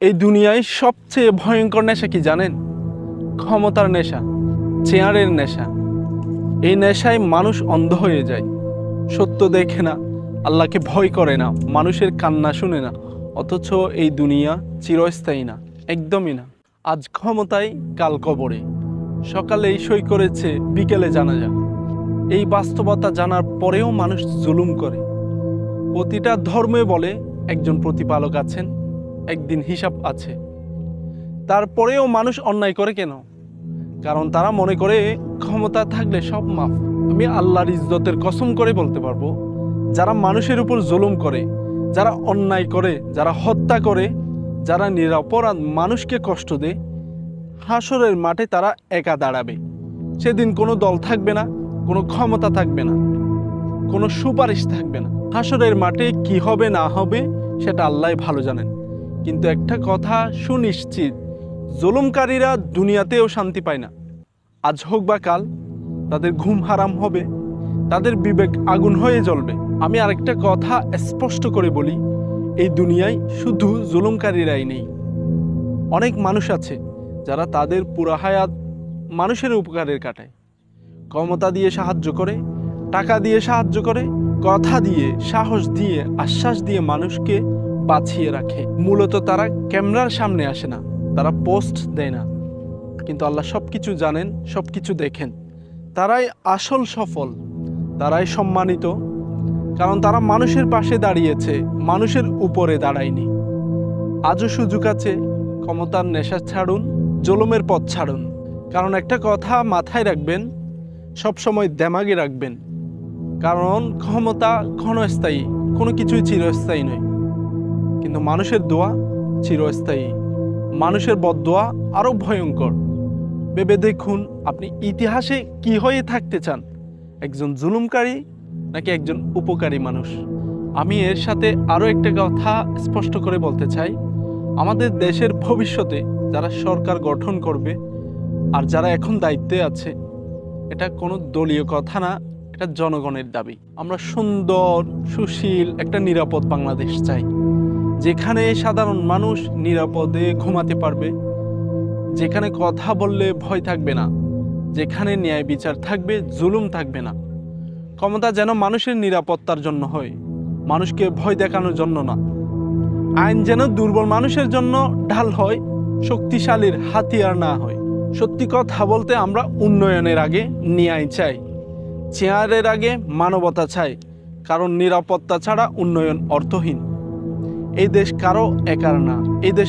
এই দুনিয়ায় সবচেয়ে ভয়ঙ্কর নেশা কি জানেন? ক্ষমতার নেশা, চেয়ারের নেশা। এই নেশায় মানুষ অন্ধ হয়ে যায়, সত্য দেখে না, আল্লাহকে ভয় করে না, মানুষের কান্না শুনে না। অথচ এই দুনিয়া চিরস্থায়ী না, একদমই না। আজ ক্ষমতায়, কাল কবরে। সকালে এই সই করেছে, বিকেলে জানাজা। এই বাস্তবতা জানার পরেও মানুষ জুলুম করে। প্রতিটা ধর্মে বলে একজন প্রতিপালক আছেন, একদিন হিসাব আছে। তারপরেও মানুষ অন্যায় করে কেন? কারণ তারা মনে করে ক্ষমতা থাকলে সব মাফ। আমি আল্লাহর ইজ্জতের কসম করে বলতে পারবো, যারা মানুষের উপর জুলুম করে, যারা অন্যায় করে, যারা হত্যা করে, যারা নিরপরাধ মানুষকে কষ্ট দেয়, হাসরের মাঠে তারা একা দাঁড়াবে। সেদিন কোনো দল থাকবে না, কোনো ক্ষমতা থাকবে না, কোনো সুপারিশ থাকবে না। হাসরের মাঠে কি হবে না হবে সেটা আল্লাহ ভালো জানেন। কিন্তু একটা কথা সুনিশ্চিত, জুলুমকারীরা দুনিয়াতেও শান্তি পায় না। আজ হোক বা কাল তাদের ঘুম হারাম হবে, তাদের বিবেক আগুন হয়ে জ্বলবে। আমি আরেকটা কথা স্পষ্ট করে বলি, এই দুনিয়ায় শুধু জুলুমকারীরাই নেই। অনেক মানুষ আছে যারা তাদের পুরা হায়াত মানুষের উপকারের কাটায়। ক্ষমতা দিয়ে সাহায্য করে, টাকা দিয়ে সাহায্য করে, কথা দিয়ে, সাহস দিয়ে, আশ্বাস দিয়ে মানুষকে বাঁচিয়ে রাখে। মূলত তারা ক্যামেরার সামনে আসে না, তারা পোস্ট দেয় না, কিন্তু আল্লাহ সব কিছু জানেন, সব কিছু দেখেন। তারাই আসল সফল, তারাই সম্মানিত, কারণ তারা মানুষের পাশে দাঁড়িয়েছে, মানুষের উপরে দাঁড়ায়নি। আজও সুযোগ আছে, ক্ষমতার নেশা ছাড়ুন, জুলুমের পথ ছাড়ুন। কারণ একটা কথা মাথায় রাখবেন, সবসময় দেমাগে রাখবেন, কারণ ক্ষমতা ক্ষণস্থায়ী, কোনো কিছুই চিরস্থায়ী নয়। কিন্তু মানুষের দোয়া চিরস্থায়ী, মানুষের বদদোয়া আরও ভয়ঙ্কর। ভেবে দেখুন, আপনি ইতিহাসে কি হয়ে থাকতে চান, একজন জুলুমকারী নাকি একজন উপকারী মানুষ? আমি এর সাথে আরও একটা কথা স্পষ্ট করে বলতে চাই, আমাদের দেশের ভবিষ্যতে যারা সরকার গঠন করবে আর যারা এখন দায়িত্বে আছে, এটা কোনো দলীয় কথা না, এটা জনগণের দাবি। আমরা সুন্দর, সুশীল একটা নিরাপদ বাংলাদেশ চাই, যেখানে সাধারণ মানুষ নিরাপদে ঘুমাতে পারবে, যেখানে কথা বললে ভয় থাকবে না, যেখানে ন্যায় বিচার থাকবে, জুলুম থাকবে না। ক্ষমতা যেন মানুষের নিরাপত্তার জন্য হয়, মানুষকে ভয় দেখানোর জন্য না। আইন যেন দুর্বল মানুষের জন্য ঢাল হয়, শক্তিশালীর হাতিয়ার না হয়। সত্যি কথা বলতে, আমরা উন্নয়নের আগে ন্যায় চাই, চেয়ারের আগে মানবতা চাই, কারণ নিরাপত্তা ছাড়া উন্নয়ন অর্থহীন। এই দেশ কারো একার না, এই দেশ